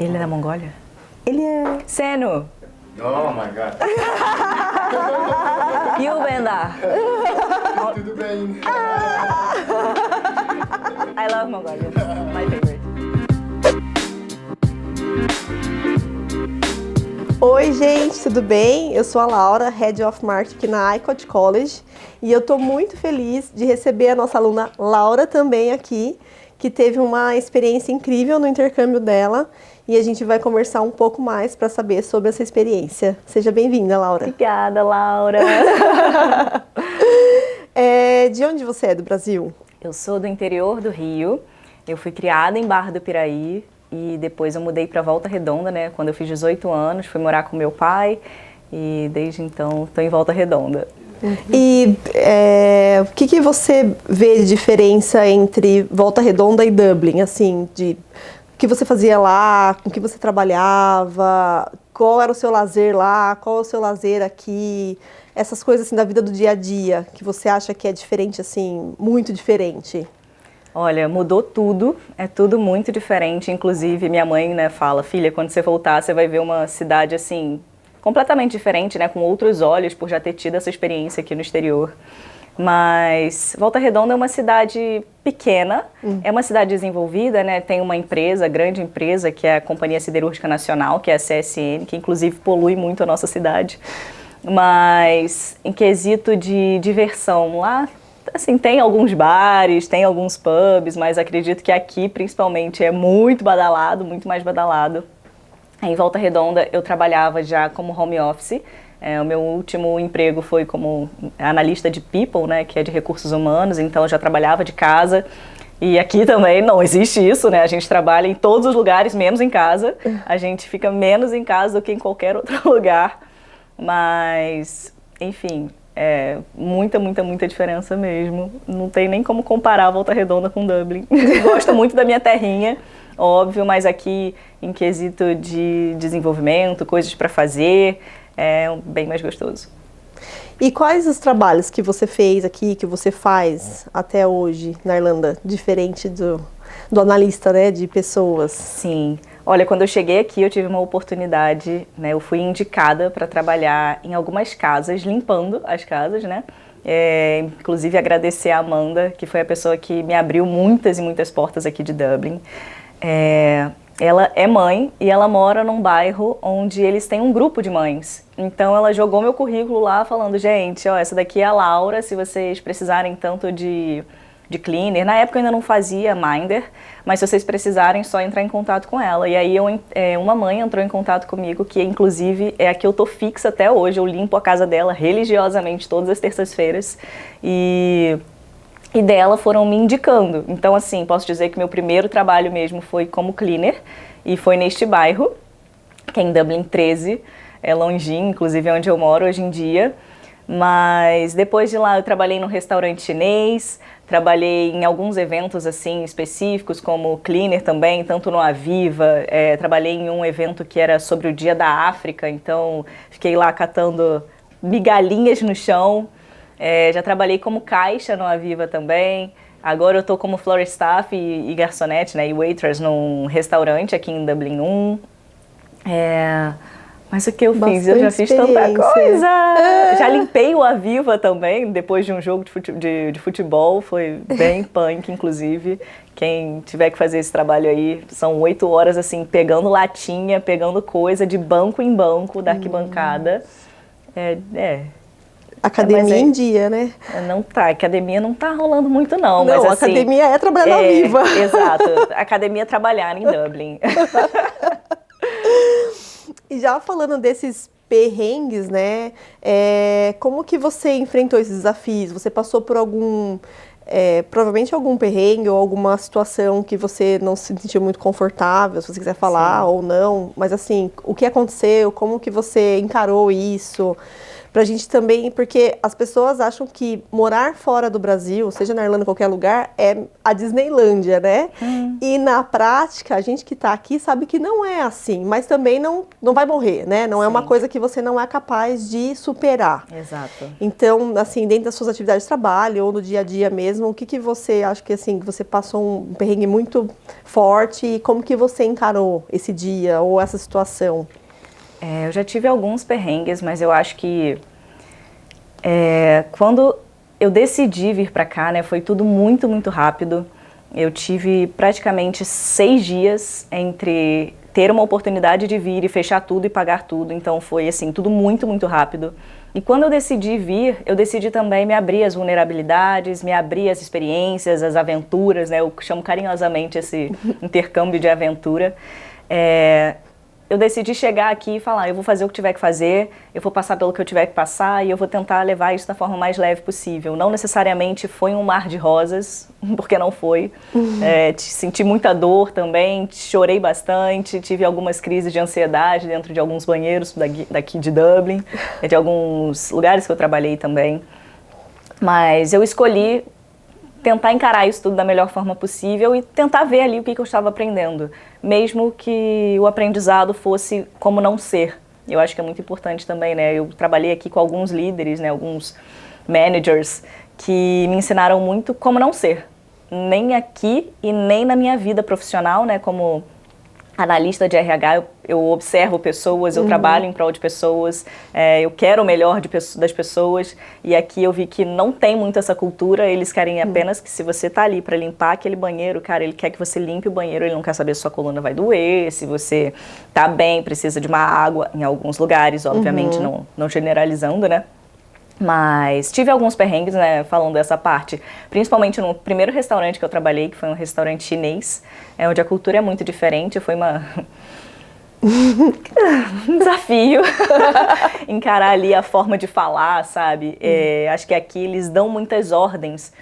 Ele é da Mongólia? Ele é... Senu! Oh my god. Yubenda! Tudo bem. I love Mongolia. My favorite. Oi, gente, tudo bem? Eu sou a Laura, Head of Marketing na ICOT College, e eu estou muito feliz de receber a nossa aluna Laura também aqui, que teve uma experiência incrível no intercâmbio dela, e a gente vai conversar um pouco mais para saber sobre essa experiência. Seja bem-vinda, Laura. Obrigada, Laura. De onde você é do Brasil? Eu sou do interior do Rio. Eu fui criada em Barra do Piraí e depois eu mudei para Volta Redonda, né? Quando eu fiz 18 anos, fui morar com meu pai e desde então estou em Volta Redonda. E o que você vê de diferença entre Volta Redonda e Dublin, assim, de o que você fazia lá, com o que você trabalhava, qual era o seu lazer lá, qual é o seu lazer aqui, essas coisas assim da vida do dia a dia, que você acha que é diferente, assim, muito diferente? Olha, mudou tudo, é tudo muito diferente, inclusive minha mãe, né, fala, filha, quando você voltar você vai ver uma cidade assim, completamente diferente, né, com outros olhos, por já ter tido essa experiência aqui no exterior. Mas Volta Redonda é uma cidade pequena, é uma cidade desenvolvida, né, tem uma empresa, grande empresa, que é a Companhia Siderúrgica Nacional, que é a CSN, que inclusive polui muito a nossa cidade. Mas em quesito de diversão, lá assim, tem alguns bares, tem alguns pubs, mas acredito que aqui, principalmente, é muito badalado, muito mais badalado. Em Volta Redonda, eu trabalhava já como home office. O meu último emprego foi como analista de people, né, que é de recursos humanos, então eu já trabalhava de casa. E aqui também não existe isso, né? A gente trabalha em todos os lugares, menos em casa. A gente fica menos em casa do que em qualquer outro lugar. Mas, enfim... muita diferença mesmo. Não tem nem como comparar a Volta Redonda com Dublin. Gosto muito da minha terrinha, óbvio, mas aqui em quesito de desenvolvimento, coisas para fazer, é bem mais gostoso. E quais os trabalhos que você fez aqui, que você faz até hoje na Irlanda, diferente do analista, né, de pessoas? Sim. Olha, quando eu cheguei aqui, eu tive uma oportunidade, né? Eu fui indicada para trabalhar em algumas casas, limpando as casas, né? Inclusive agradecer a Amanda, que foi a pessoa que me abriu muitas e muitas portas aqui de Dublin. Ela é mãe e ela mora num bairro onde eles têm um grupo de mães. Então ela jogou meu currículo lá falando, gente, ó, essa daqui é a Laura, se vocês precisarem tanto de cleaner. Na época eu ainda não fazia minder, mas se vocês precisarem, só entrar em contato com ela. E aí uma mãe entrou em contato comigo, que inclusive é a que eu tô fixa até hoje. Eu limpo a casa dela religiosamente todas as terças-feiras. E dela foram me indicando. Então, assim, posso dizer que meu primeiro trabalho mesmo foi como cleaner. E foi neste bairro, que é em Dublin 13. É longinho, inclusive é onde eu moro hoje em dia. Mas depois de lá eu trabalhei num restaurante chinês, trabalhei em alguns eventos assim específicos como cleaner também, tanto no Aviva, trabalhei em um evento que era sobre o Dia da África, então fiquei lá catando migalhinhas no chão, já trabalhei como caixa no Aviva também, agora eu tô como floor staff e garçonete, né, e waitress num restaurante aqui em Dublin 1. Mas o que eu fiz? Eu já fiz tanta coisa! Já limpei o Aviva também, depois de um jogo de futebol, foi bem punk, inclusive. Quem tiver que fazer esse trabalho aí, são 8 horas, assim, pegando latinha, pegando coisa de banco em banco da arquibancada. Academia em dia, né? Não tá, academia não tá rolando muito não. Não, mas, assim, academia é trabalhar na Aviva. Exato, academia é trabalhar em Dublin. E já falando desses perrengues, né, como que você enfrentou esses desafios? Você passou por provavelmente algum perrengue ou alguma situação que você não se sentiu muito confortável, se você quiser falar. Sim. Ou não, mas assim, o que aconteceu, como que você encarou isso? Pra gente também, porque as pessoas acham que morar fora do Brasil, seja na Irlanda, qualquer lugar, é a Disneylândia, né? E na prática, a gente que tá aqui sabe que não é assim, mas também não vai morrer, né? Não é uma coisa que você não é capaz de superar. Exato. Então, assim, dentro das suas atividades de trabalho ou no dia a dia mesmo, o que você acha que, assim, você passou um perrengue muito forte e como que você encarou esse dia ou essa situação? Eu já tive alguns perrengues, mas eu acho que quando eu decidi vir para cá, né, foi tudo muito, muito rápido. Eu tive praticamente 6 dias entre ter uma oportunidade de vir e fechar tudo e pagar tudo. Então foi assim, tudo muito, muito rápido. E quando eu decidi vir, eu decidi também me abrir às vulnerabilidades, me abrir às experiências, às aventuras, né? Eu chamo carinhosamente esse intercâmbio de aventura. Eu decidi chegar aqui e falar, eu vou fazer o que tiver que fazer, eu vou passar pelo que eu tiver que passar e eu vou tentar levar isso da forma mais leve possível. Não necessariamente foi um mar de rosas, porque não foi. Senti muita dor também, chorei bastante, tive algumas crises de ansiedade dentro de alguns banheiros daqui de Dublin, de alguns lugares que eu trabalhei também. Mas eu escolhi tentar encarar isso tudo da melhor forma possível e tentar ver ali o que eu estava aprendendo, mesmo que o aprendizado fosse como não ser. Eu acho que é muito importante também, né? Eu trabalhei aqui com alguns líderes, né? Alguns managers que me ensinaram muito como não ser, nem aqui e nem na minha vida profissional, né? Como analista de RH, eu observo pessoas, eu trabalho em prol de pessoas, eu quero o melhor das pessoas, e aqui eu vi que não tem muito essa cultura, eles querem apenas que se você tá ali para limpar aquele banheiro, cara, ele quer que você limpe o banheiro, ele não quer saber se sua coluna vai doer, se você tá bem, precisa de uma água, em alguns lugares, obviamente, não generalizando, né? Mas tive alguns perrengues, né, falando dessa parte, principalmente no primeiro restaurante que eu trabalhei, que foi um restaurante chinês, onde a cultura é muito diferente, foi um desafio encarar ali a forma de falar, sabe? Acho que aqui eles dão muitas ordens,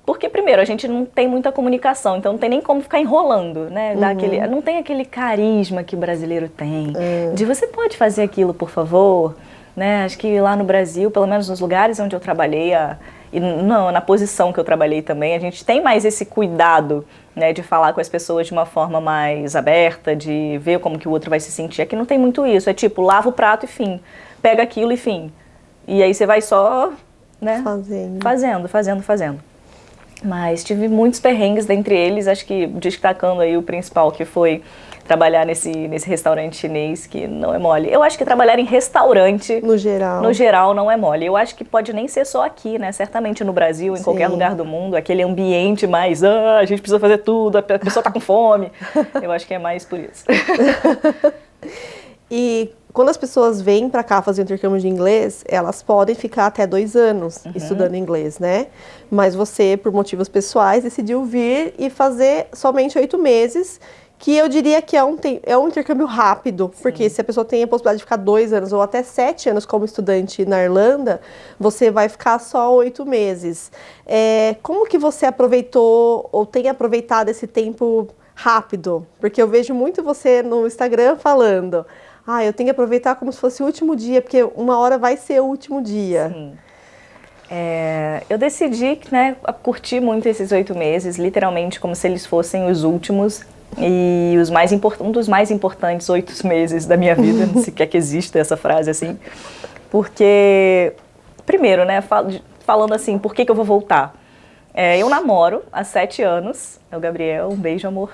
porque primeiro a gente não tem muita comunicação, então não tem nem como ficar enrolando, né? Não tem aquele carisma que o brasileiro tem, de você pode fazer aquilo, por favor? Né? Acho que lá no Brasil, pelo menos nos lugares onde eu trabalhei, e na posição que eu trabalhei também, a gente tem mais esse cuidado, né, de falar com as pessoas de uma forma mais aberta, de ver como que o outro vai se sentir. Aqui não tem muito isso, é tipo, lava o prato e fim, pega aquilo e fim. E aí você vai só, né, fazendo. Mas tive muitos perrengues, dentre eles, acho que destacando aí o principal, que foi trabalhar nesse restaurante chinês, que não é mole. Eu acho que trabalhar em restaurante, no geral, não é mole. Eu acho que pode nem ser só aqui, né? Certamente no Brasil, em qualquer lugar do mundo, aquele ambiente mais, a gente precisa fazer tudo, a pessoa tá com fome. Eu acho que é mais por isso. E quando as pessoas vêm para cá fazer intercâmbio de inglês, elas podem ficar até 2 anos estudando inglês, né? Mas você, por motivos pessoais, decidiu vir e fazer somente 8 meses, que eu diria que é um intercâmbio rápido, porque se a pessoa tem a possibilidade de ficar 2 anos ou até 7 anos como estudante na Irlanda, você vai ficar só 8 meses. Como que você aproveitou ou tem aproveitado esse tempo rápido? Porque eu vejo muito você no Instagram falando, eu tenho que aproveitar como se fosse o último dia, porque uma hora vai ser o último dia. Sim. Eu decidi, né, curtir muito esses 8 meses, literalmente como se eles fossem os últimos. E um dos mais importantes 8 meses da minha vida, não sei que exista essa frase assim, porque, primeiro, né, falando assim, por que eu vou voltar? Eu namoro há 7 anos, é o Gabriel, um beijo, amor.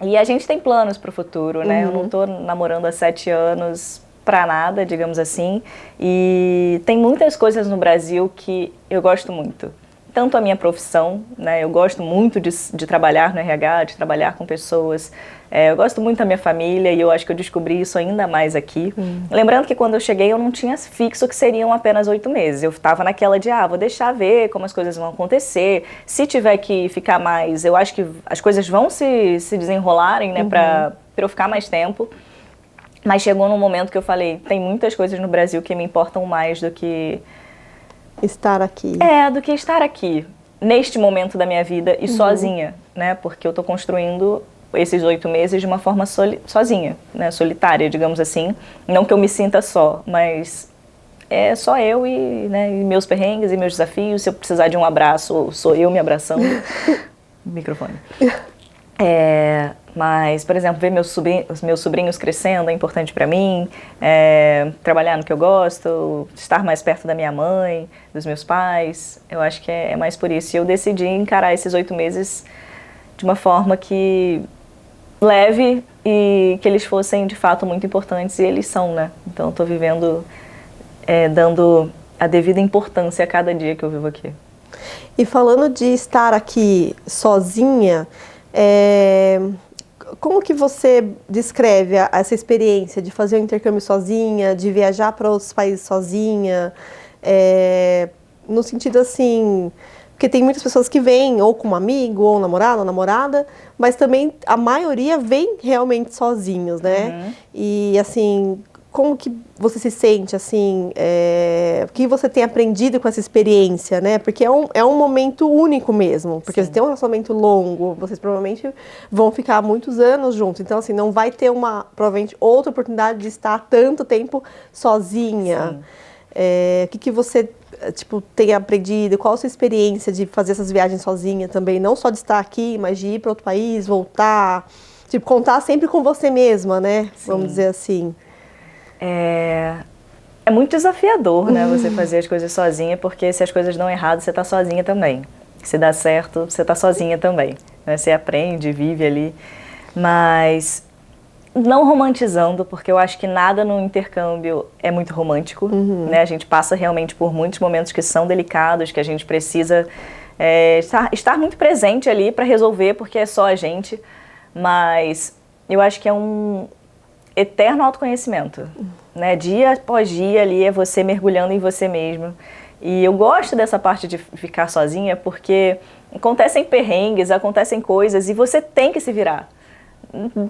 E a gente tem planos para o futuro, né, eu não estou namorando há 7 anos para nada, digamos assim, e tem muitas coisas no Brasil que eu gosto muito. Tanto a minha profissão, né, eu gosto muito de trabalhar no RH, de trabalhar com pessoas, eu gosto muito da minha família e eu acho que eu descobri isso ainda mais aqui. Lembrando que quando eu cheguei eu não tinha fixo que seriam apenas 8 meses, eu estava naquela de, vou deixar ver como as coisas vão acontecer, se tiver que ficar mais, eu acho que as coisas vão se desenrolarem, né, para eu ficar mais tempo. Mas chegou num momento que eu falei, tem muitas coisas no Brasil que me importam mais do que estar aqui. Do que estar aqui, neste momento da minha vida e sozinha, né? Porque eu tô construindo esses 8 meses de uma forma sozinha, né, solitária, digamos assim. Não que eu me sinta só, mas é só eu e, né, e meus perrengues e meus desafios. Se eu precisar de um abraço, sou eu me abraçando. Microfone. Mas, por exemplo, ver os meus sobrinhos crescendo é importante para mim, trabalhar no que eu gosto, estar mais perto da minha mãe, dos meus pais, eu acho que é mais por isso. E eu decidi encarar esses 8 meses de uma forma que leve e que eles fossem de fato muito importantes, e eles são, né? Então eu estou vivendo, dando a devida importância a cada dia que eu vivo aqui. E falando de estar aqui sozinha, como que você descreve essa experiência de fazer o intercâmbio sozinha, de viajar para outros países sozinha, no sentido assim, porque tem muitas pessoas que vêm ou com um amigo, ou um namorado, ou namorada, mas também a maioria vem realmente sozinhos, né? Uhum. E assim, como que você se sente, assim, o que você tem aprendido com essa experiência, né? Porque é um momento único mesmo, porque Sim. você tem um relacionamento longo, vocês provavelmente vão ficar muitos anos juntos, então assim, não vai ter provavelmente outra oportunidade de estar tanto tempo sozinha. O que você, tipo, tem aprendido? Qual a sua experiência de fazer essas viagens sozinha também? Não só de estar aqui, mas de ir para outro país, voltar, tipo, contar sempre com você mesma, né? Sim. Vamos dizer assim. É muito desafiador, né, você fazer as coisas sozinha, porque se as coisas dão errado, você tá sozinha também. Se dá certo, você tá sozinha também, né? Você aprende, vive ali, mas não romantizando, porque eu acho que nada no intercâmbio é muito romântico, né? A gente passa realmente por muitos momentos que são delicados, que a gente precisa estar muito presente ali para resolver, porque é só a gente, mas eu acho que é um eterno autoconhecimento, né? Dia após dia ali é você mergulhando em você mesmo. E eu gosto dessa parte de ficar sozinha porque acontecem perrengues, acontecem coisas e você tem que se virar.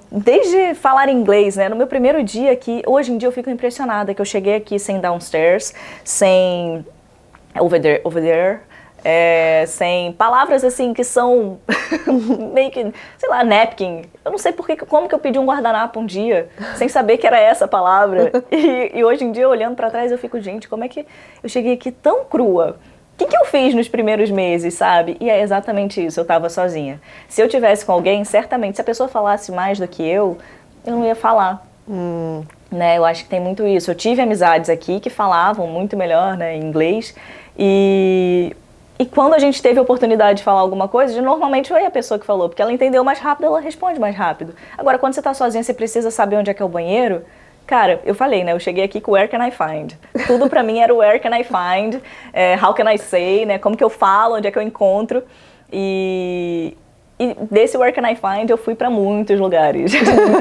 Desde falar inglês, né? No meu primeiro dia aqui, hoje em dia eu fico impressionada que eu cheguei aqui sem downstairs, sem over there, sem palavras assim que são meio que, sei lá, napkin. Eu não sei como que eu pedi um guardanapo um dia, sem saber que era essa palavra. E hoje em dia, olhando pra trás, eu fico, gente, como é que eu cheguei aqui tão crua? O que eu fiz nos primeiros meses, sabe? E é exatamente isso, eu tava sozinha. Se eu tivesse com alguém, certamente, se a pessoa falasse mais do que eu não ia falar. Né? Eu acho que tem muito isso. Eu tive amizades aqui que falavam muito melhor, né, inglês, e quando a gente teve a oportunidade de falar alguma coisa, normalmente foi a pessoa que falou, porque ela entendeu mais rápido, ela responde mais rápido. Agora, quando você tá sozinha, você precisa saber onde é que é o banheiro. Cara, eu falei, né? Eu cheguei aqui com where can I find? Tudo pra mim era where can I find, how can I say, né? Como que eu falo, onde é que eu encontro. E desse where can I find eu fui pra muitos lugares.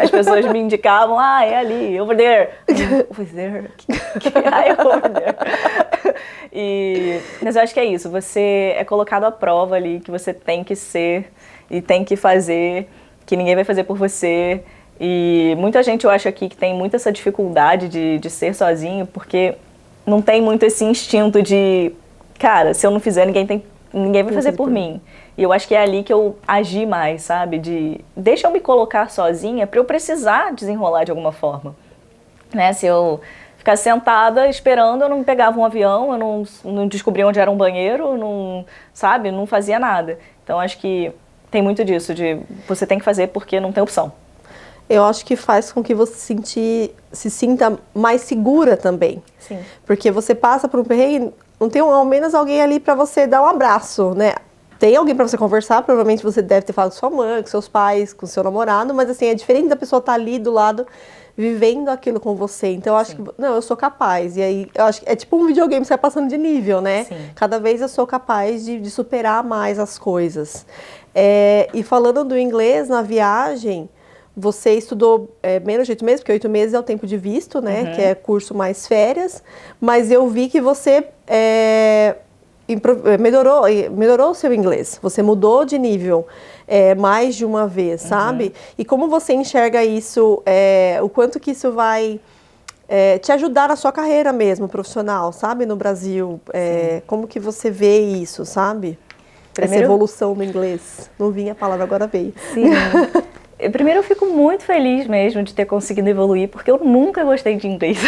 As pessoas me indicavam, é ali, over there. Over there? Over there. Mas eu acho que é isso, você é colocado à prova ali, que você tem que ser e tem que fazer, que ninguém vai fazer por você. E muita gente, eu acho aqui, que tem muito essa dificuldade de ser sozinho, porque não tem muito esse instinto de, cara, se eu não fizer, ninguém vai fazer por mim. E eu acho que é ali que eu agi mais, sabe? Deixa eu me colocar sozinha pra eu precisar desenrolar de alguma forma. Né? Se eu ficar sentada esperando, eu não pegava um avião, eu não descobria onde era um banheiro, sabe? Não fazia nada. Então acho que tem muito disso, de você tem que fazer porque não tem opção. Eu acho que faz com que você se sinta mais segura também. Sim. Porque você passa por um perrengue, não tem ao menos alguém ali para você dar um abraço, né? Tem alguém para você conversar, provavelmente você deve ter falado com sua mãe, com seus pais, com seu namorado, mas assim, é diferente da pessoa estar ali do lado, vivendo aquilo com você. Então eu acho que, não, eu sou capaz. E aí, eu acho que é tipo um videogame, você vai passando de nível, né? Sim. Cada vez eu sou capaz de superar mais as coisas. E falando do inglês na viagem, você estudou menos de 8 meses, porque 8 meses é o tempo de visto, né? Que é curso mais férias. Mas eu vi que você melhorou o seu inglês. Você mudou de nível mais de uma vez, sabe? E como você enxerga isso, o quanto que isso vai te ajudar na sua carreira mesmo, profissional, sabe? No Brasil. Como que você vê isso, sabe? Essa evolução do inglês. Não vinha a palavra, agora veio. Sim. Primeiro, eu fico muito feliz mesmo de ter conseguido evoluir, porque eu nunca gostei de inglês,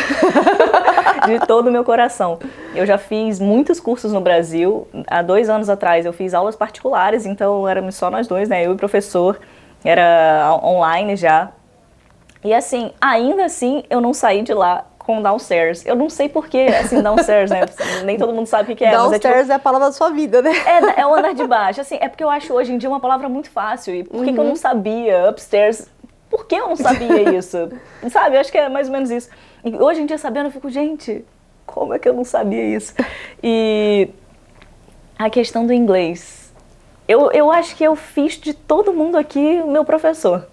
de todo o meu coração. Eu já fiz muitos cursos no Brasil. Há 2 anos atrás eu fiz aulas particulares, então éramos só nós dois, né? Eu e o professor, era online já. E assim, ainda assim, eu não saí de lá com downstairs. Eu não sei porquê, assim, downstairs, né? Nem todo mundo sabe o que é. Downstairs mas é, tipo, é a palavra da sua vida, né? é o andar de baixo. Assim, é porque eu acho hoje em dia uma palavra muito fácil. E por que que eu não sabia? Upstairs. Por que eu não sabia isso? Sabe? Eu acho que é mais ou menos isso. E hoje em dia, sabendo, eu fico, gente, como é que eu não sabia isso? E a questão do inglês. Eu acho que eu fiz de todo mundo aqui o meu professor.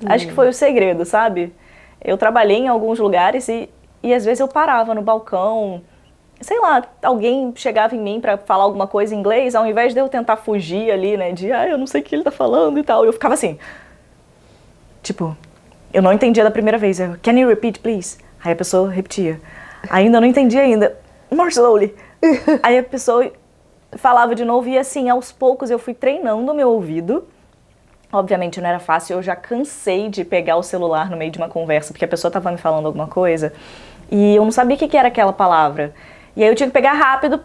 Acho que foi o segredo, sabe? Eu trabalhei em alguns lugares e às vezes eu parava no balcão, sei lá, alguém chegava em mim pra falar alguma coisa em inglês, ao invés de eu tentar fugir ali, né, de, eu não sei o que ele tá falando e tal, eu ficava assim, tipo, eu não entendia da primeira vez, eu, can you repeat, please? Aí a pessoa repetia, ainda não entendi ainda, more slowly. Aí a pessoa falava de novo e assim, aos poucos eu fui treinando o meu ouvido. Obviamente não era fácil, eu já cansei de pegar o celular no meio de uma conversa, porque a pessoa estava me falando alguma coisa, e eu não sabia o que era aquela palavra. E aí eu tinha que pegar rápido,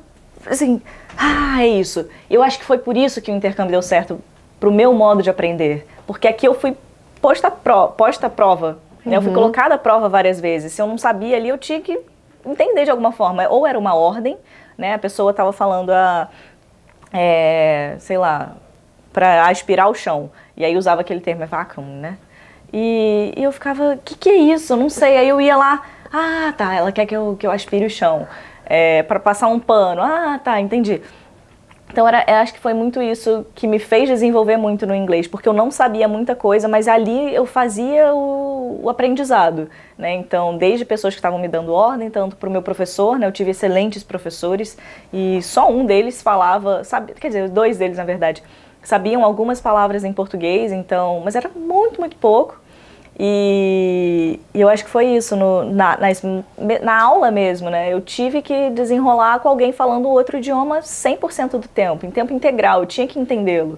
assim, é isso. Eu acho que foi por isso que o intercâmbio deu certo pro meu modo de aprender, porque aqui eu fui posta à prova, né? Eu fui colocada à prova várias vezes. Se eu não sabia ali, eu tinha que entender de alguma forma. Ou era uma ordem, né? A pessoa estava falando sei lá, para aspirar o chão. E aí usava aquele termo, vacuum, né? E eu ficava, o que é isso? Eu não sei. Aí eu ia lá, tá, ela quer que eu aspire o chão. Para passar um pano. Tá, entendi. Então eu acho que foi muito isso que me fez desenvolver muito no inglês, porque eu não sabia muita coisa, mas ali eu fazia o aprendizado, né? Então, desde pessoas que estavam me dando ordem, tanto para o meu professor, né? Eu tive excelentes professores e só um deles falava, sabe? Quer dizer, 2 deles, na verdade, sabiam algumas palavras em português, então, mas era muito, muito pouco. E eu acho que foi isso, na aula mesmo, né? Eu tive que desenrolar com alguém falando outro idioma 100% do tempo, em tempo integral, eu tinha que entendê-lo.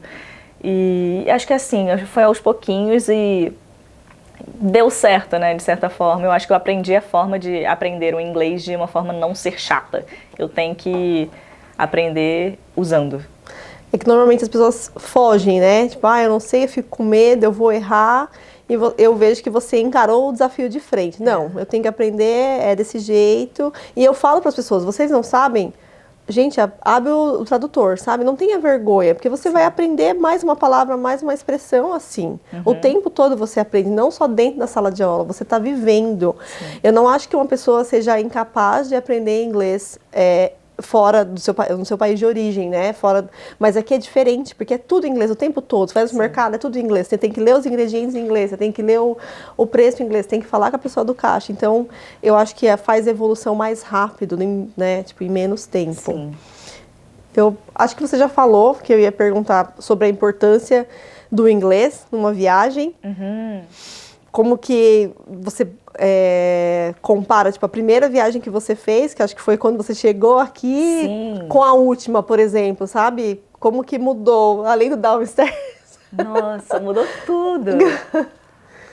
E acho que assim, foi aos pouquinhos e deu certo, né, de certa forma. Eu acho que eu aprendi a forma de aprender o inglês de uma forma não ser chata. Eu tenho que aprender usando. É que normalmente as pessoas fogem, né? Tipo, eu não sei, eu fico com medo, eu vou errar. E eu vejo que você encarou o desafio de frente. Não, eu tenho que aprender, é desse jeito. E eu falo para as pessoas, vocês não sabem? Gente, abre o tradutor, sabe? Não tenha vergonha, porque você vai aprender mais uma palavra, mais uma expressão assim. O tempo todo você aprende, não só dentro da sala de aula, você está vivendo. Sim. Eu não acho que uma pessoa seja incapaz de aprender inglês fora do no seu país de origem, né? Mas aqui é diferente, porque é tudo em inglês o tempo todo. Você vai no mercado, é tudo em inglês. Você tem que ler os ingredientes em inglês, você tem que ler o preço em inglês, tem que falar com a pessoa do caixa. Então, eu acho que faz evolução mais rápido, né? Tipo, em menos tempo. Sim. Eu acho que você já falou, que eu ia perguntar sobre a importância do inglês numa viagem. Como que você compara, tipo, a primeira viagem que você fez, que acho que foi quando você chegou aqui, Sim. com a última, por exemplo, sabe? Como que mudou, além do downstairs? Nossa, mudou tudo.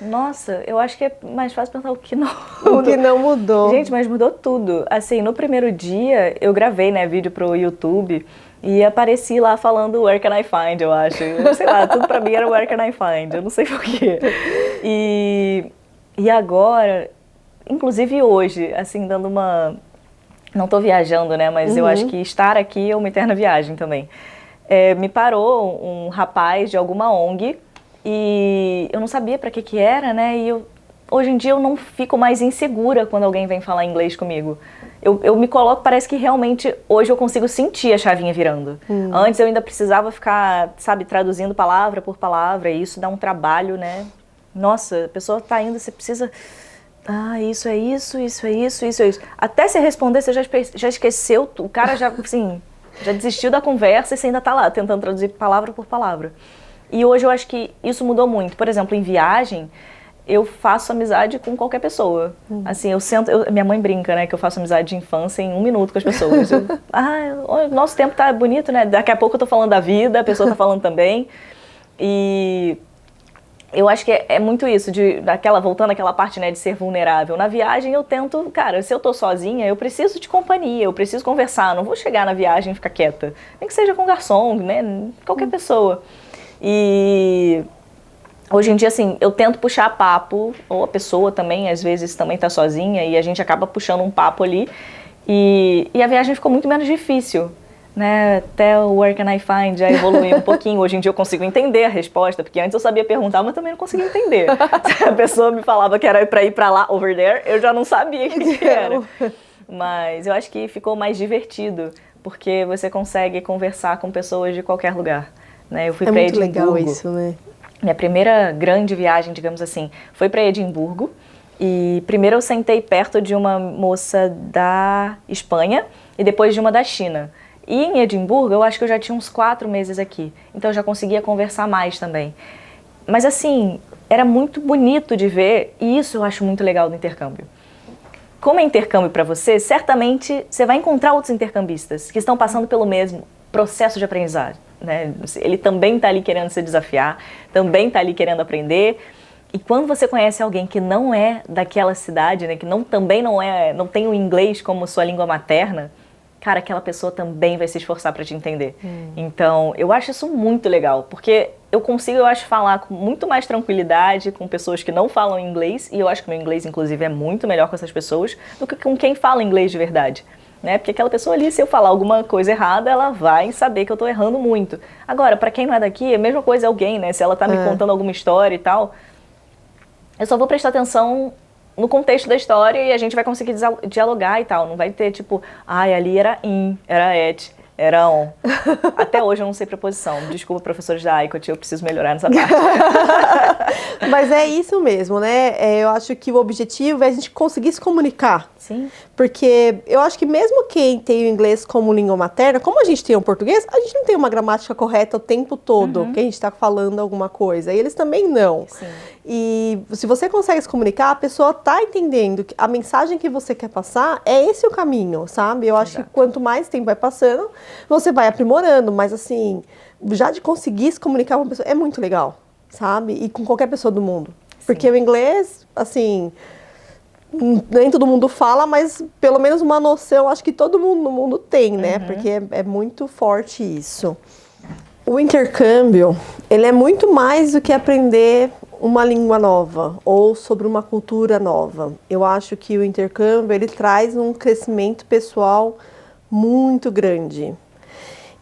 Nossa, eu acho que é mais fácil pensar o que não O que não mudou. Gente, mas mudou tudo. Assim, no primeiro dia, eu gravei, né, vídeo pro YouTube e apareci lá falando Where Can I Find, eu acho. Sei lá, tudo pra mim era Where Can I Find, eu não sei porquê. E agora, inclusive hoje, assim, dando uma... Não tô viajando, né, mas eu acho que estar aqui é uma eterna viagem também. Me parou um rapaz de alguma ONG e eu não sabia pra que era, né, e hoje em dia eu não fico mais insegura quando alguém vem falar inglês comigo. Eu me coloco, parece que realmente hoje eu consigo sentir a chavinha virando. Antes eu ainda precisava ficar, sabe, traduzindo palavra por palavra, e isso dá um trabalho, né? Nossa, a pessoa tá indo, você precisa... isso é isso, isso é isso, isso é isso. Até você responder, você já esqueceu, o cara já, assim, já desistiu da conversa e você ainda tá lá, tentando traduzir palavra por palavra. E hoje eu acho que isso mudou muito. Por exemplo, em viagem, eu faço amizade com qualquer pessoa. Assim, minha mãe brinca, né, que eu faço amizade de infância em 1 minuto com as pessoas. O nosso tempo tá bonito, né? Daqui a pouco eu tô falando da vida, a pessoa tá falando também. E eu acho que é muito isso, voltando àquela parte, né, de ser vulnerável. Na viagem eu tento, cara, se eu tô sozinha, eu preciso de companhia, eu preciso conversar, não vou chegar na viagem e ficar quieta. Nem que seja com garçom, né, qualquer pessoa. E hoje em dia, assim, eu tento puxar papo, ou a pessoa também, às vezes, também tá sozinha, e a gente acaba puxando um papo ali, e a viagem ficou muito menos difícil. Né, até o Where Can I Find já evoluiu um pouquinho. Hoje em dia eu consigo entender a resposta, porque antes eu sabia perguntar, mas também não conseguia entender. Se a pessoa me falava que era para ir para lá, over there, eu já não sabia o que era. Mas eu acho que ficou mais divertido, porque você consegue conversar com pessoas de qualquer lugar. Né? Eu fui para Edimburgo. É muito legal isso, né? Minha primeira grande viagem, digamos assim, foi para Edimburgo. E primeiro eu sentei perto de uma moça da Espanha e depois de uma da China. E em Edimburgo, eu acho que eu já tinha uns 4 meses aqui, então eu já conseguia conversar mais também. Mas assim, era muito bonito de ver, e isso eu acho muito legal do intercâmbio. Como é intercâmbio para você, certamente você vai encontrar outros intercambistas que estão passando pelo mesmo processo de aprendizagem. Né? Ele também está ali querendo se desafiar, também está ali querendo aprender. E quando você conhece alguém que não é daquela cidade, né, que também não tem o inglês como sua língua materna, cara, aquela pessoa também vai se esforçar para te entender. Então, eu acho isso muito legal, porque eu consigo, eu acho, falar com muito mais tranquilidade com pessoas que não falam inglês, e eu acho que o meu inglês, inclusive, é muito melhor com essas pessoas do que com quem fala inglês de verdade. Né? Porque aquela pessoa ali, se eu falar alguma coisa errada, ela vai saber que eu tô errando muito. Agora, para quem não é daqui, a mesma coisa é alguém, né? Se ela tá me contando alguma história e tal, eu só vou prestar atenção no contexto da história e a gente vai conseguir dialogar e tal. Não vai ter tipo, ali era era et, era on. Até hoje eu não sei preposição. Desculpa, professores da ICOT, eu preciso melhorar nessa parte. Mas é isso mesmo, né? Eu acho que o objetivo é a gente conseguir se comunicar. Sim. Porque eu acho que mesmo quem tem o inglês como língua materna, como a gente tem o português, a gente não tem uma gramática correta o tempo todo, que a gente está falando alguma coisa. E eles também não. Sim. E se você consegue se comunicar, a pessoa está entendendo que a mensagem que você quer passar é esse o caminho, sabe? Eu acho que quanto mais tempo vai passando, você vai aprimorando. Mas assim, já de conseguir se comunicar com uma pessoa é muito legal, sabe? E com qualquer pessoa do mundo. Sim. Porque o inglês, assim, nem todo mundo fala, mas pelo menos uma noção acho que todo mundo no mundo tem, né? Porque é muito forte isso. O intercâmbio, ele é muito mais do que aprender uma língua nova ou sobre uma cultura nova. Eu acho que o intercâmbio, ele traz um crescimento pessoal muito grande.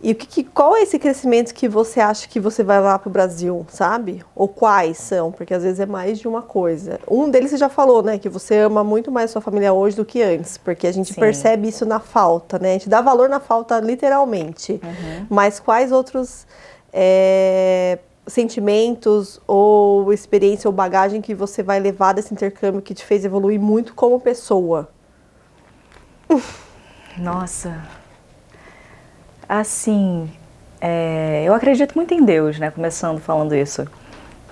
E qual é esse crescimento que você acha que você vai lá para o Brasil, sabe? Ou quais são? Porque às vezes é mais de uma coisa. Um deles você já falou, né? Que você ama muito mais a sua família hoje do que antes. Porque a gente percebe isso na falta, né? A gente dá valor na falta literalmente. Mas quais outros sentimentos ou experiência ou bagagem que você vai levar desse intercâmbio que te fez evoluir muito como pessoa? Nossa... Assim, eu acredito muito em Deus, né? Começando falando isso.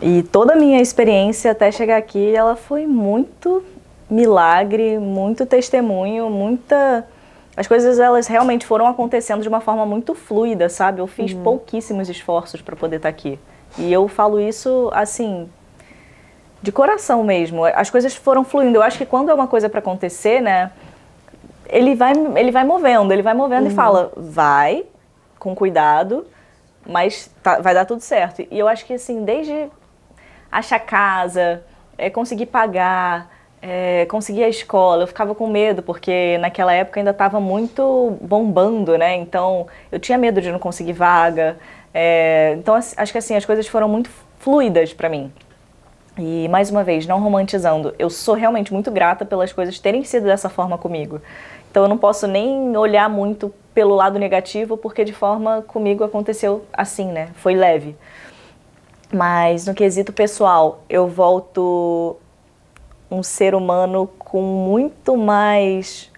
E toda a minha experiência até chegar aqui, ela foi muito milagre, muito testemunho, As coisas, elas realmente foram acontecendo de uma forma muito fluida, sabe? Eu fiz pouquíssimos esforços para poder estar aqui. E eu falo isso, assim, de coração mesmo. As coisas foram fluindo. Eu acho que quando é uma coisa para acontecer, né? Ele vai movendo e fala, vai, com cuidado, mas vai dar tudo certo. E eu acho que, assim, desde achar casa, conseguir pagar, conseguir a escola, eu ficava com medo, porque naquela época ainda estava muito bombando, né? Então, eu tinha medo de não conseguir vaga. Então, acho que, assim, as coisas foram muito fluidas para mim. E, mais uma vez, não romantizando, eu sou realmente muito grata pelas coisas terem sido dessa forma comigo. Então eu não posso nem olhar muito pelo lado negativo, porque de forma comigo aconteceu assim, né? Foi leve. Mas no quesito pessoal, eu volto um ser humano com muito mais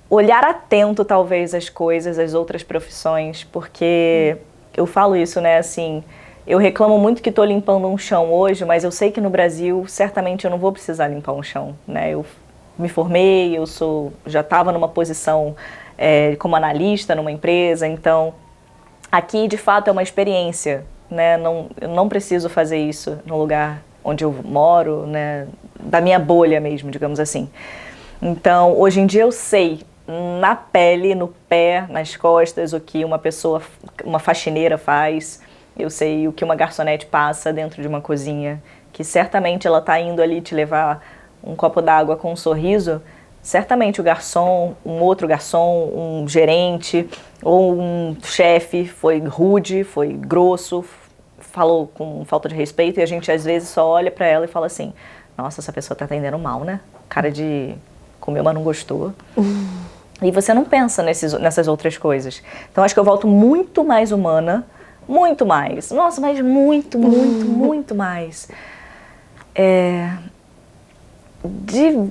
olhar atento, talvez, às coisas, às outras profissões, porque eu falo isso, né, assim... Eu reclamo muito que estou limpando um chão hoje, mas eu sei que no Brasil, certamente, eu não vou precisar limpar um chão, né? Eu me formei, já estava numa posição como analista numa empresa, então aqui, de fato, é uma experiência né? Eu não preciso fazer isso no lugar onde eu moro, né? Da minha bolha mesmo, digamos assim. Então, hoje em dia eu sei na pele, no pé, nas costas, o que uma faxineira faz. Eu sei o que uma garçonete passa dentro de uma cozinha, que certamente ela está indo ali te levar um copo d'água com um sorriso. Certamente o garçom, um outro garçom, um gerente ou um chefe foi rude, foi grosso, falou com falta de respeito, e a gente às vezes só olha para ela e fala assim: nossa, essa pessoa está atendendo mal, né? Cara de comeu, mas não gostou. E você não pensa nessas outras coisas. Então acho que eu volto muito mais humana, muito mais. Nossa, mas muito mais. De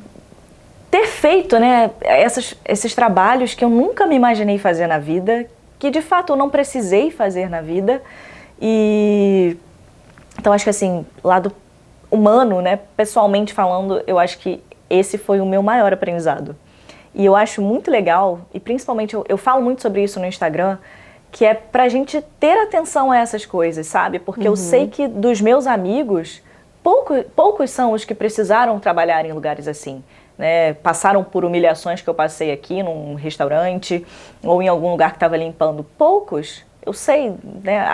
ter feito, né, esses trabalhos que eu nunca me imaginei fazer na vida, que de fato eu não precisei fazer na vida. E então acho que assim, lado humano, né, pessoalmente falando, eu acho que esse foi o meu maior aprendizado. E eu acho muito legal, e principalmente eu falo muito sobre isso no Instagram, que é pra gente ter atenção a essas coisas, sabe? Porque eu sei que dos meus amigos, poucos são os que precisaram trabalhar em lugares assim, né? Passaram por humilhações que eu passei aqui num restaurante ou em algum lugar que estava limpando. Poucos, eu sei, né?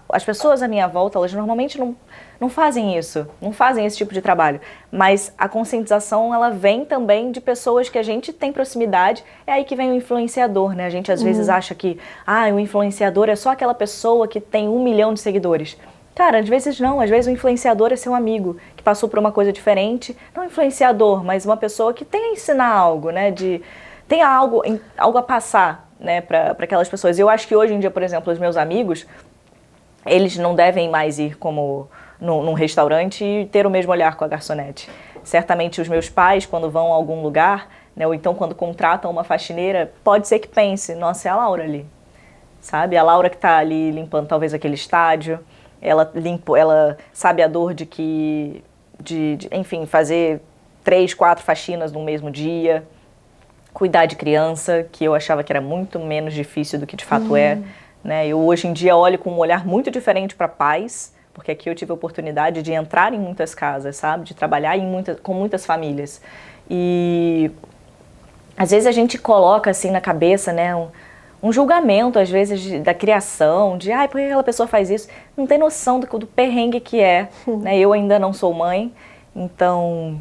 As pessoas à minha volta, elas normalmente não fazem isso, não fazem esse tipo de trabalho. Mas a conscientização, ela vem também de pessoas que a gente tem proximidade. É aí que vem o influenciador, né? A gente às vezes acha que o influenciador é só aquela pessoa que tem 1 milhão de seguidores. Cara, às vezes não, às vezes o influenciador é seu amigo, que passou por uma coisa diferente. Não influenciador, mas uma pessoa que tem a ensinar algo, né? Tem algo a passar, né, para aquelas pessoas. Eu acho que hoje em dia, por exemplo, os meus amigos, eles não devem mais ir como num restaurante e ter o mesmo olhar com a garçonete. Certamente os meus pais, quando vão a algum lugar, né, ou então quando contratam uma faxineira, pode ser que pense: nossa, é a Laura ali, sabe? A Laura que está ali limpando talvez aquele estádio, ela sabe a dor de enfim, fazer 3, 4 faxinas no mesmo dia, cuidar de criança, que eu achava que era muito menos difícil do que de fato é, né? Eu hoje em dia olho com um olhar muito diferente para pais, porque aqui eu tive a oportunidade de entrar em muitas casas, sabe? De trabalhar com muitas famílias. E às vezes a gente coloca assim na cabeça, né, um julgamento, às vezes, da criação, de por que aquela pessoa faz isso? Não tem noção do perrengue que é, né? Eu ainda não sou mãe, então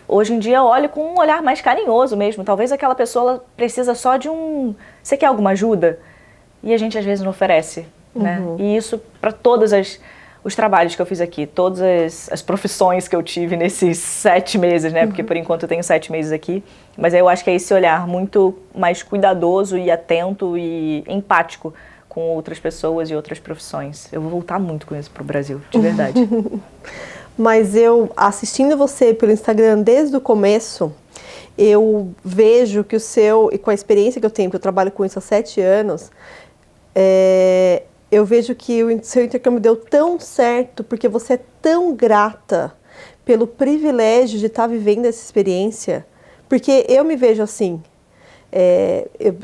hoje em dia eu olho com um olhar mais carinhoso mesmo. Talvez aquela pessoa ela precisa só de você quer alguma ajuda? E a gente às vezes não oferece, né? E isso para todos os trabalhos que eu fiz aqui, todas as profissões que eu tive nesses 7 meses, né? Porque por enquanto eu tenho 7 meses aqui. Mas aí eu acho que é esse olhar muito mais cuidadoso e atento e empático com outras pessoas e outras profissões. Eu vou voltar muito com isso pro Brasil, de verdade. Mas eu, assistindo você pelo Instagram desde o começo, eu vejo que e com a experiência que eu tenho, que eu trabalho com isso há 7 anos, eu vejo que o seu intercâmbio deu tão certo porque você é tão grata pelo privilégio de estar vivendo essa experiência. Porque eu me vejo assim,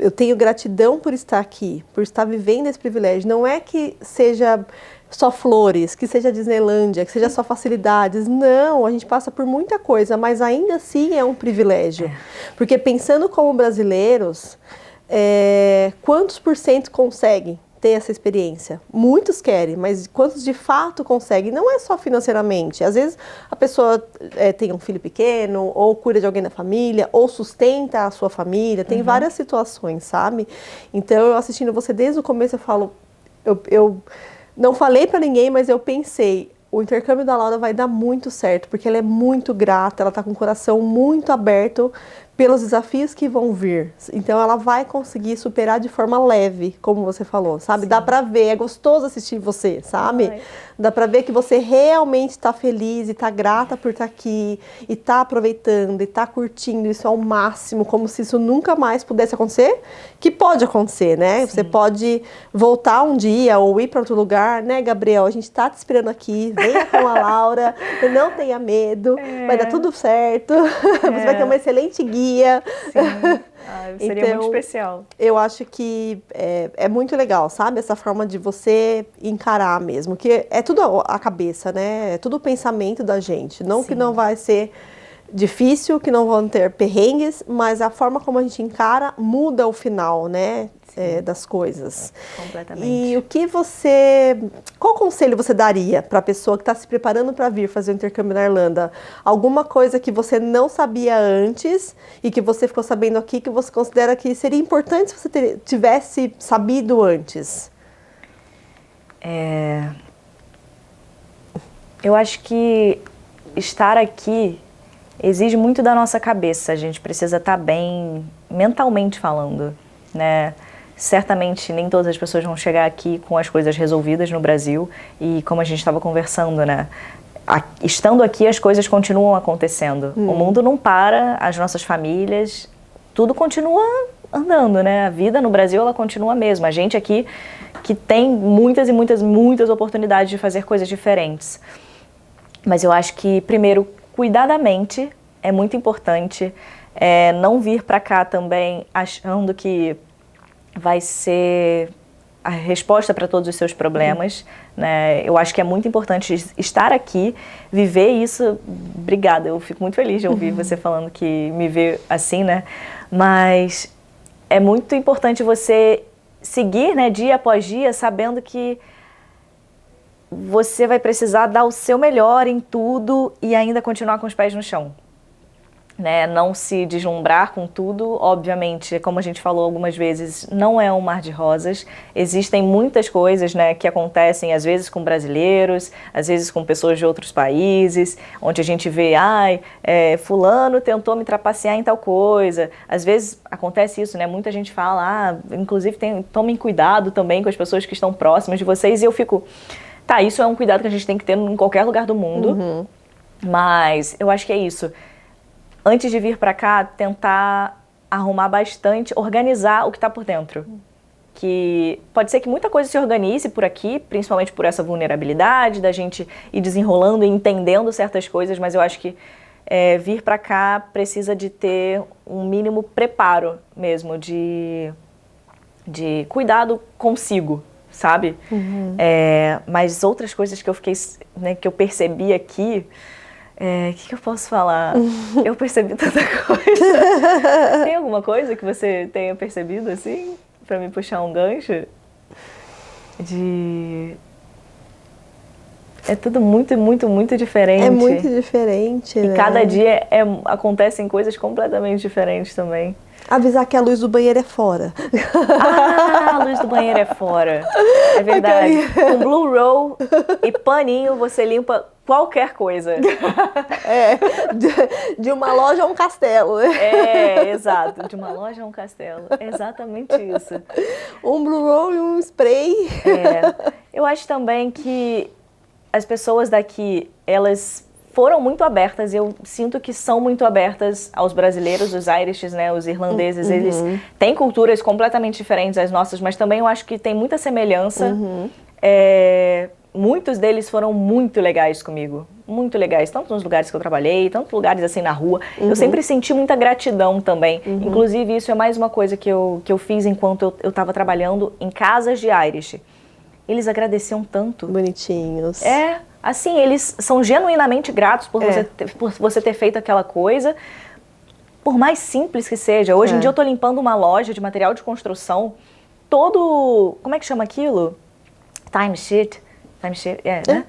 eu tenho gratidão por estar aqui, por estar vivendo esse privilégio. Não é que seja só flores, que seja Disneylândia, que seja só facilidades. Não, a gente passa por muita coisa, mas ainda assim é um privilégio. Porque pensando como brasileiros, quantos % conseguem ter essa experiência? Muitos querem, mas quantos de fato conseguem? Não é só financeiramente. Às vezes a pessoa tem um filho pequeno, ou cuida de alguém da família, ou sustenta a sua família. Tem várias situações, sabe? Então, eu assistindo você desde o começo, eu falo... Eu não falei pra ninguém, mas eu pensei, o intercâmbio da Laura vai dar muito certo, porque ela é muito grata, ela tá com o coração muito aberto pelos desafios que vão vir. Então ela vai conseguir superar de forma leve, como você falou, sabe? Sim. Dá pra ver, é gostoso assistir você, sabe? Ai. Dá pra ver que você realmente está feliz e está grata por estar aqui, e está aproveitando, e está curtindo isso ao máximo, como se isso nunca mais pudesse acontecer, que pode acontecer, né? Sim. Você pode voltar um dia ou ir para outro lugar, né, Gabriel? A gente está te esperando aqui, venha com a Laura, não tenha medo, vai dar tudo certo, você vai ter uma excelente guia. Sim. Seria muito especial. Eu acho que é muito legal, sabe? Essa forma de você encarar mesmo, que é tudo a cabeça, né? É tudo o pensamento da gente. Não que não vai ser difícil, que não vão ter perrengues, mas a forma como a gente encara muda o final, né? Das coisas. Completamente. E qual conselho você daria para a pessoa que está se preparando para vir fazer o intercâmbio na Irlanda? Alguma coisa que você não sabia antes e que você ficou sabendo aqui que você considera que seria importante se você tivesse sabido antes? Eu acho que estar aqui exige muito da nossa cabeça. A gente precisa estar bem mentalmente falando, né? Certamente nem todas as pessoas vão chegar aqui com as coisas resolvidas no Brasil e como a gente estava conversando, né? Estando aqui as coisas continuam acontecendo. O mundo não para, as nossas famílias, tudo continua andando, né? A vida no Brasil ela continua a mesma. A gente aqui que tem muitas e muitas, muitas oportunidades de fazer coisas diferentes. Mas eu acho que primeiro, cuidadamente, é muito importante não vir para cá também achando que vai ser a resposta para todos os seus problemas, né? Eu acho que é muito importante estar aqui, viver isso. Obrigada, eu fico muito feliz de ouvir você falando que me vê assim, né? Mas é muito importante você seguir, né, dia após dia, sabendo que você vai precisar dar o seu melhor em tudo e ainda continuar com os pés no chão. Né, não se deslumbrar com tudo, obviamente, como a gente falou algumas vezes, não é um mar de rosas. Existem muitas coisas, né, que acontecem às vezes com brasileiros, às vezes com pessoas de outros países, onde a gente vê, fulano tentou me trapacear em tal coisa. Às vezes acontece isso, né? Muita gente fala, inclusive tomem cuidado também com as pessoas que estão próximas de vocês. E eu fico, isso é um cuidado que a gente tem que ter em qualquer lugar do mundo. Mas eu acho que é isso. Antes de vir para cá, tentar arrumar bastante, organizar o que está por dentro. Que pode ser que muita coisa se organize por aqui, principalmente por essa vulnerabilidade da gente ir desenrolando e entendendo certas coisas, mas eu acho que vir para cá precisa de ter um mínimo preparo mesmo, de cuidado consigo, sabe? Mas outras coisas que eu fiquei, né, que eu percebi aqui, que eu posso falar? Eu percebi tanta coisa. Tem alguma coisa que você tenha percebido, assim, pra me puxar um gancho? É tudo muito, muito, muito diferente. É muito diferente, E né? cada dia acontecem coisas completamente diferentes também. Avisar que a luz do banheiro é fora. A luz do banheiro é fora. É verdade. Com Blue Roll e paninho você limpa qualquer coisa. De uma loja a um castelo. Exato. De uma loja a um castelo. É exatamente isso. Um Blue Roll e um spray. Eu acho também que as pessoas daqui, elas foram muito abertas, eu sinto que são muito abertas aos brasileiros, os Irishes, né, os irlandeses, eles têm culturas completamente diferentes das nossas, mas também eu acho que tem muita semelhança. Muitos deles foram muito legais comigo, muito legais, tanto nos lugares que eu trabalhei, tanto lugares assim na rua. Eu sempre senti muita gratidão também. Inclusive, isso é mais uma coisa que eu fiz enquanto eu estava trabalhando em casas de Irish. Eles agradeciam tanto. Bonitinhos. Assim, eles são genuinamente gratos por você ter feito aquela coisa, por mais simples que seja. Hoje em dia eu tô limpando uma loja de material de construção, como é que chama aquilo? Timesheet, né?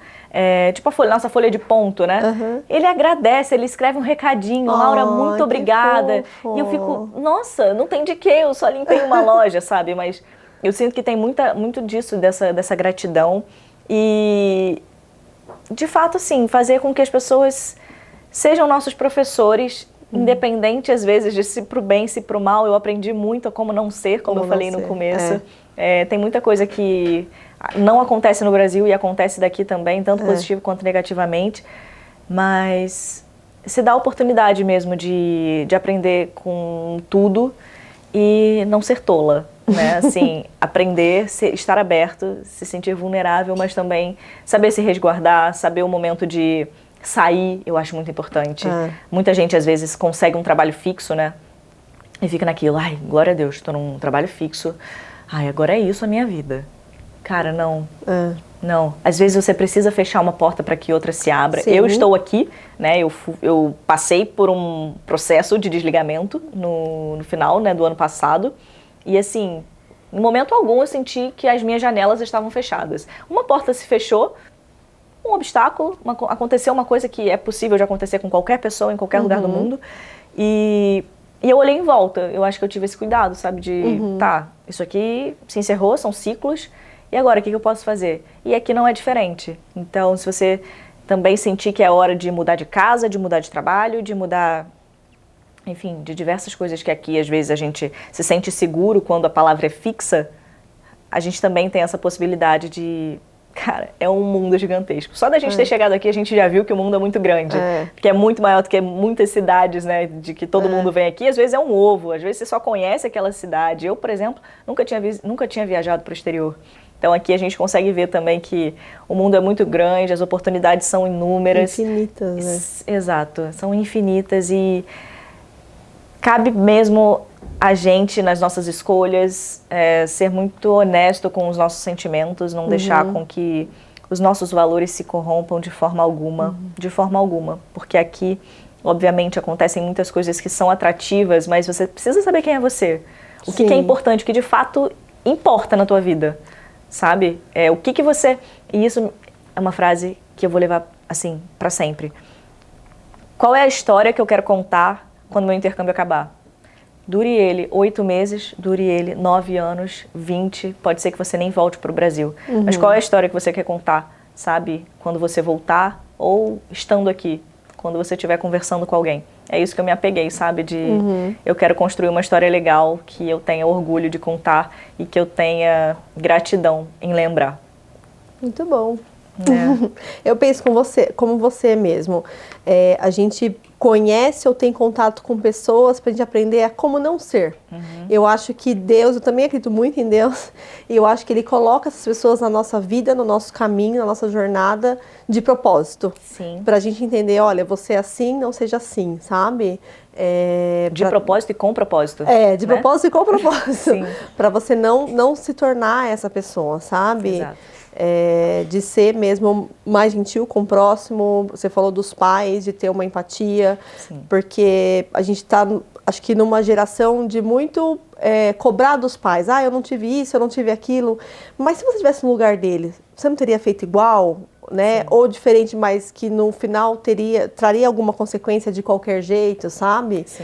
Tipo nossa folha de ponto, né? Ele agradece, ele escreve um recadinho, Laura, muito obrigada. E eu fico, nossa, não tem de quê, eu só limpei uma loja, sabe? Mas eu sinto que tem muito disso, dessa gratidão. E, de fato, sim, fazer com que as pessoas sejam nossos professores, independente, às vezes, de se pro bem, se pro mal. Eu aprendi muito a como não ser, como eu falei no começo. Tem muita coisa que não acontece no Brasil e acontece daqui também, tanto positivo quanto negativamente. Mas se dá a oportunidade mesmo de aprender com tudo e não ser tola. Né? Assim, aprender, estar aberto, se sentir vulnerável, mas também saber se resguardar, saber o momento de sair, eu acho muito importante. Muita gente, às vezes, consegue um trabalho fixo, né? e fica naquilo, ai, glória a Deus, estou num trabalho fixo, ai, agora é isso a minha vida. Cara, não. Não. Às vezes você precisa fechar uma porta para que outra se abra. Sim. Eu estou aqui, né? Eu passei por um processo de desligamento no final, né, do ano passado. E assim, em momento algum eu senti que as minhas janelas estavam fechadas. Uma porta se fechou, um obstáculo, aconteceu uma coisa que é possível de acontecer com qualquer pessoa em qualquer lugar do mundo. E eu olhei em volta. Eu acho que eu tive esse cuidado, sabe? De, tá, isso aqui se encerrou, são ciclos. E agora, o que eu posso fazer? E aqui não é diferente. Então, se você também sentir que é hora de mudar de casa, de mudar de trabalho, de mudar, enfim, de diversas coisas que aqui, às vezes, a gente se sente seguro quando a palavra é fixa, a gente também tem essa possibilidade de... Cara, é um mundo gigantesco. Só da gente ter chegado aqui, a gente já viu que o mundo é muito grande. Que é muito maior do que muitas cidades, né? De que todo mundo vem aqui. Às vezes é um ovo, às vezes você só conhece aquela cidade. Eu, por exemplo, nunca tinha viajado para o exterior. Então aqui a gente consegue ver também que o mundo é muito grande, as oportunidades são inúmeras. Infinitas, né? Exato, são infinitas e cabe mesmo a gente, nas nossas escolhas, ser muito honesto com os nossos sentimentos, não deixar com que os nossos valores se corrompam de forma alguma, porque aqui, obviamente, acontecem muitas coisas que são atrativas, mas você precisa saber quem é você, o que é importante, o que de fato importa na tua vida. Sabe? O que você... E isso é uma frase que eu vou levar, assim, pra sempre. Qual é a história que eu quero contar quando meu intercâmbio acabar? Dure ele 8 meses, dure ele 9 anos, 20, pode ser que você nem volte pro Brasil. Mas qual é a história que você quer contar, sabe? Quando você voltar ou estando aqui, quando você estiver conversando com alguém. É isso que eu me apeguei, sabe? Eu quero construir uma história legal, que eu tenha orgulho de contar e que eu tenha gratidão em lembrar. Muito bom. Eu penso como você mesmo. A gente conhece ou tem contato com pessoas para a gente aprender a como não ser. Eu acho que Deus, eu também acredito muito em Deus, e eu acho que Ele coloca essas pessoas na nossa vida, no nosso caminho, na nossa jornada, de propósito. Sim. Para a gente entender, olha, você é assim, não seja assim, sabe? De propósito e com propósito. De propósito e com propósito. Para você não se tornar essa pessoa, sabe? Exato. De ser mesmo mais gentil com o próximo. Você falou dos pais, de ter uma empatia. Sim. Porque a gente está, acho que, numa geração de muito cobrar dos pais. Eu não tive isso, eu não tive aquilo. Mas se você estivesse no lugar dele, você não teria feito igual? Né? Ou diferente, mas que no final traria alguma consequência de qualquer jeito, sabe? Sim.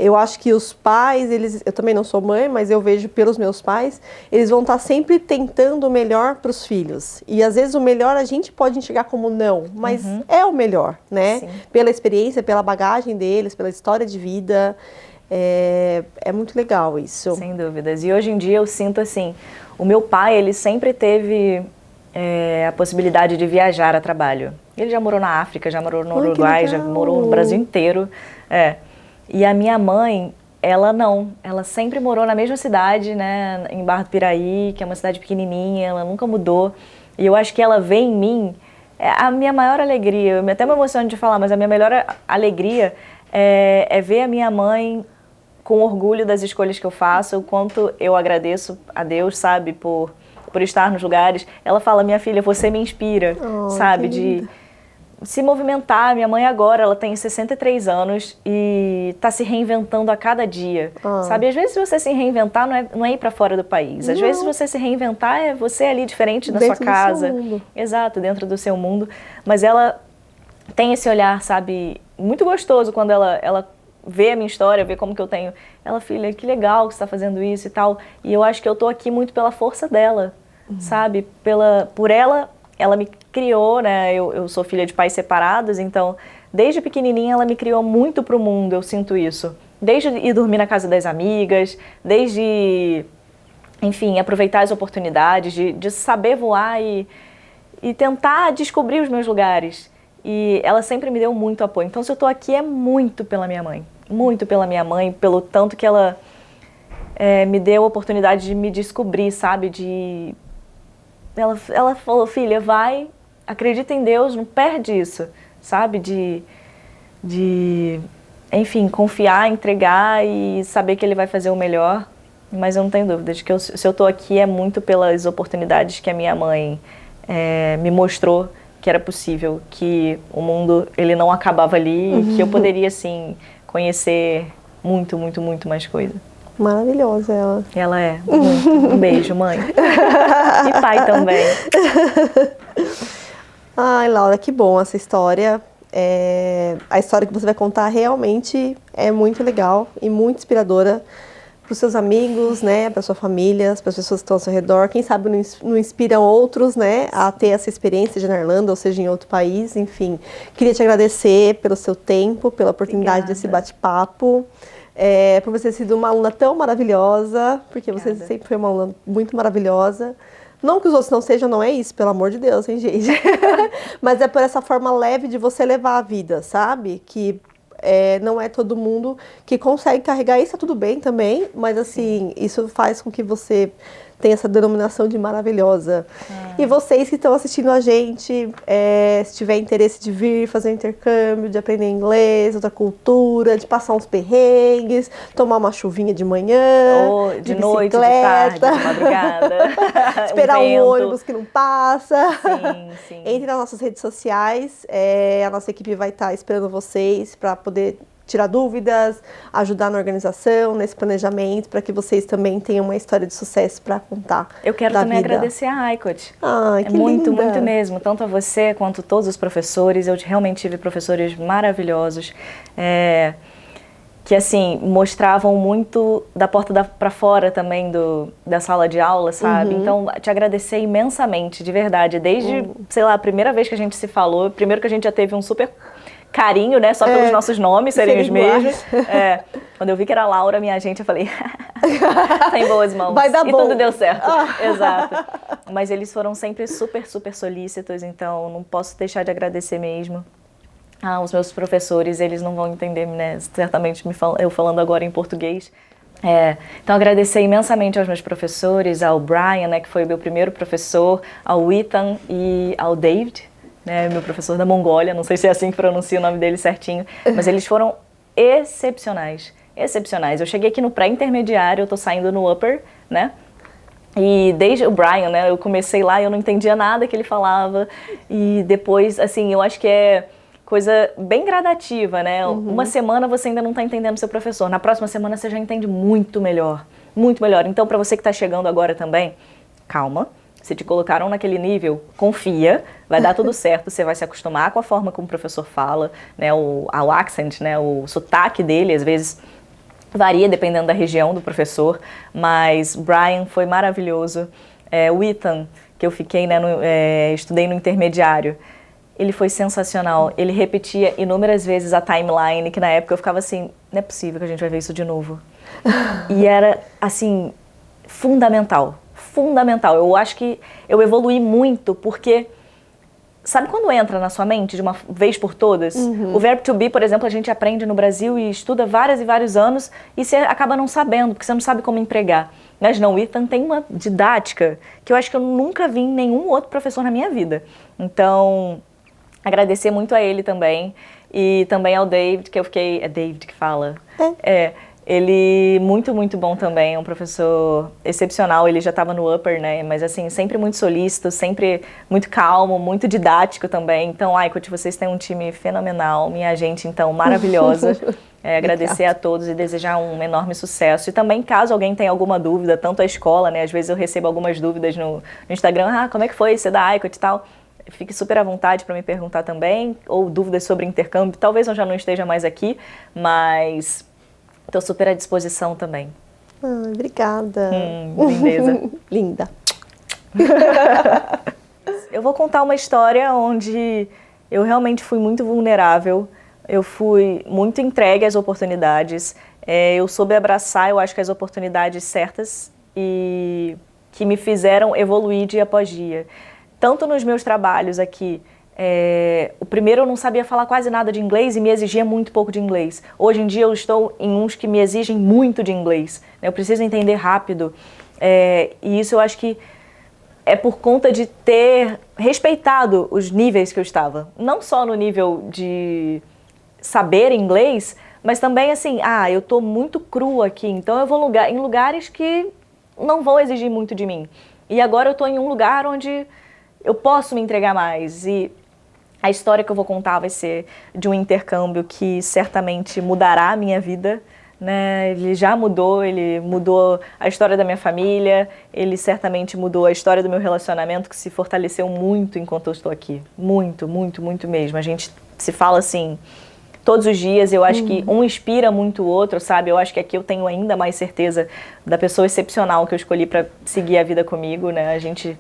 Eu acho que os pais, eu também não sou mãe, mas eu vejo pelos meus pais, eles vão estar sempre tentando o melhor para os filhos. E às vezes o melhor a gente pode enxergar como não, mas é o melhor, né? Sim. Pela experiência, pela bagagem deles, pela história de vida. É muito legal isso. Sem dúvidas. E hoje em dia eu sinto assim, o meu pai, ele sempre teve a possibilidade de viajar a trabalho. Ele já morou na África, já morou no Uruguai, já morou no Brasil inteiro. E a minha mãe, ela não. Ela sempre morou na mesma cidade, né, em Barra do Piraí, que é uma cidade pequenininha, ela nunca mudou. E eu acho que ela vê em mim a minha maior alegria. Eu até me emociono de falar, mas a minha melhor alegria é ver a minha mãe com orgulho das escolhas que eu faço, o quanto eu agradeço a Deus, sabe, por estar nos lugares. Ela fala, minha filha, você me inspira, sabe, de se movimentar. Minha mãe agora, ela tem 63 anos e está se reinventando a cada dia, sabe? Às vezes você se reinventar não é ir para fora do país. Às vezes você se reinventar é você ali diferente da sua casa. Dentro do seu mundo. Exato, dentro do seu mundo. Mas ela tem esse olhar, sabe, muito gostoso quando ela vê a minha história, vê como que eu tenho. Ela, filha, que legal que você está fazendo isso e tal. E eu acho que eu tô aqui muito pela força dela, sabe? Por ela me criou, né? Eu sou filha de pais separados, então, desde pequenininha ela me criou muito pro mundo, eu sinto isso. Desde ir dormir na casa das amigas, desde, enfim, aproveitar as oportunidades, de saber voar e tentar descobrir os meus lugares. E ela sempre me deu muito apoio. Então, se eu tô aqui é muito pela minha mãe. Muito pela minha mãe, pelo tanto que ela me deu a oportunidade de me descobrir, sabe? Ela falou, filha, vai, acredita em Deus, não perde isso, sabe? enfim, confiar, entregar e saber que ele vai fazer o melhor. Mas eu não tenho dúvida de que se eu estou aqui é muito pelas oportunidades que a minha mãe me mostrou que era possível, que o mundo ele não acabava ali e que eu poderia, sim, conhecer muito, muito, muito mais coisa. Maravilhosa ela. Ela é. Muito. Um beijo, mãe. E pai também. Ai, Laura, que bom essa história. A história que você vai contar realmente é muito legal e muito inspiradora para os seus amigos, né, para sua família, para as pessoas que estão ao seu redor. Quem sabe não inspiram outros, né, a ter essa experiência, seja na Irlanda ou seja em outro país. Enfim, queria te agradecer pelo seu tempo, pela oportunidade desse bate-papo. Por você ter sido uma aluna tão maravilhosa, porque você sempre foi uma aluna muito maravilhosa. Não que os outros não sejam, não é isso, pelo amor de Deus, hein, gente? Mas é por essa forma leve de você levar a vida, sabe? Que não é todo mundo que consegue carregar isso, tá tudo bem também, mas assim, isso faz com que você tenha essa denominação de maravilhosa. E vocês que estão assistindo a gente, se tiver interesse de vir fazer um intercâmbio, de aprender inglês, outra cultura, de passar uns perrengues, tomar uma chuvinha de manhã, ou de noite, de tarde, de madrugada, esperar um ônibus que não passa. Sim, sim. Entre nas nossas redes sociais, a nossa equipe vai estar esperando vocês para poder tirar dúvidas, ajudar na organização, nesse planejamento, para que vocês também tenham uma história de sucesso para contar. Eu quero também agradecer a ICOT. Ai, que muito, linda. muito mesmo. Tanto a você quanto todos os professores. Eu realmente tive professores maravilhosos. Que assim, mostravam muito da porta para fora também da sala de aula, sabe? Então, te agradecer imensamente, de verdade. Desde, sei lá, a primeira vez que a gente se falou, primeiro que a gente já teve um super carinho, né? Só pelos nossos nomes serem os mesmos. Quando eu vi que era a Laura, minha agente, eu falei, tá em boas mãos. Vai dar bom. E tudo deu certo. Exato. Mas eles foram sempre super, super solícitos, então não posso deixar de agradecer mesmo. Os meus professores, eles não vão entender, né? Certamente eu falando agora em português. Então, agradecer imensamente aos meus professores, ao Brian, né, que foi o meu primeiro professor, ao Ethan e ao David, né, meu professor da Mongólia, não sei se é assim que pronuncia o nome dele certinho, mas eles foram excepcionais, excepcionais. Eu cheguei aqui no pré-intermediário, eu tô saindo no upper, né? E desde o Brian, né, eu comecei lá e eu não entendia nada que ele falava. E depois, assim, eu acho que é coisa bem gradativa, né? Uma semana você ainda não está entendendo seu professor, na próxima semana você já entende muito melhor, muito melhor. Então, para você que está chegando agora também, calma, se te colocaram naquele nível, confia, vai dar tudo certo, você vai se acostumar com a forma como o professor fala, né? O accent, né? O sotaque dele, às vezes varia dependendo da região do professor, mas Brian foi maravilhoso. O Ethan, que eu fiquei, né, estudei no intermediário, ele foi sensacional. Ele repetia inúmeras vezes a timeline, que na época eu ficava assim, não é possível que a gente vai ver isso de novo. E era, assim, fundamental. Fundamental. Eu acho que eu evoluí muito, porque sabe quando entra na sua mente de uma vez por todas? O verbo to be, por exemplo, a gente aprende no Brasil e estuda vários e vários anos e você acaba não sabendo, porque você não sabe como empregar. Mas não, o Ethan tem uma didática que eu acho que eu nunca vi em nenhum outro professor na minha vida. Então, agradecer muito a ele também. E também ao David, que eu fiquei... É David que fala? Ele muito, muito bom também, é um professor excepcional, ele já estava no upper, né, mas assim, sempre muito solícito, sempre muito calmo, muito didático também. Então, ICOT, vocês têm um time fenomenal, minha gente, então, maravilhosa. Agradecer a todos e desejar um enorme sucesso. E também, caso alguém tenha alguma dúvida, tanto a escola, né, às vezes eu recebo algumas dúvidas no Instagram, como é que foi ser da ICOT e tal, fique super à vontade para me perguntar também, ou dúvidas sobre intercâmbio, talvez eu já não esteja mais aqui, mas... estou super à disposição também. Obrigada. Lindeza. Linda. Eu vou contar uma história onde eu realmente fui muito vulnerável, eu fui muito entregue às oportunidades, eu soube abraçar, eu acho que as oportunidades certas e que me fizeram evoluir dia após dia. Tanto nos meus trabalhos aqui, o primeiro eu não sabia falar quase nada de inglês e me exigia muito pouco de inglês. Hoje em dia eu estou em uns que me exigem muito de inglês. Eu preciso entender rápido. E isso eu acho que é por conta de ter respeitado os níveis que eu estava. Não só no nível de saber inglês, Mas também assim, eu tô muito crua aqui, então eu vou em lugares que não vão exigir muito de mim. E agora eu tô em um lugar onde eu posso me entregar mais. E a história que eu vou contar vai ser de um intercâmbio que certamente mudará a minha vida, né? Ele já mudou, ele mudou a história da minha família, ele certamente mudou a história do meu relacionamento, que se fortaleceu muito enquanto eu estou aqui. Muito, muito, muito mesmo. A gente se fala assim todos os dias, eu acho que um inspira muito o outro, sabe? Eu acho que aqui eu tenho ainda mais certeza da pessoa excepcional que eu escolhi para seguir a vida comigo, né? A gente,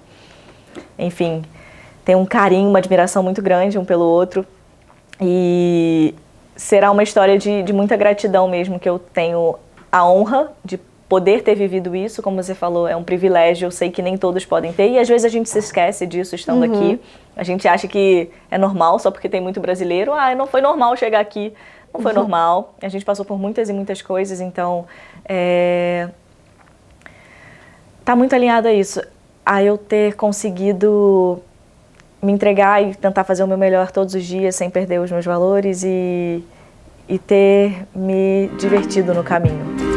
enfim, tem um carinho, uma admiração muito grande um pelo outro. E será uma história de muita gratidão mesmo, que eu tenho a honra de poder ter vivido isso. Como você falou, é um privilégio, eu sei que nem todos podem ter, e às vezes a gente se esquece disso estando aqui. A gente acha que é normal só porque tem muito brasileiro. Não foi normal chegar aqui. Não foi normal. A gente passou por muitas e muitas coisas, então tá muito alinhado a isso. A eu ter conseguido me entregar e tentar fazer o meu melhor todos os dias sem perder os meus valores e ter me divertido no caminho.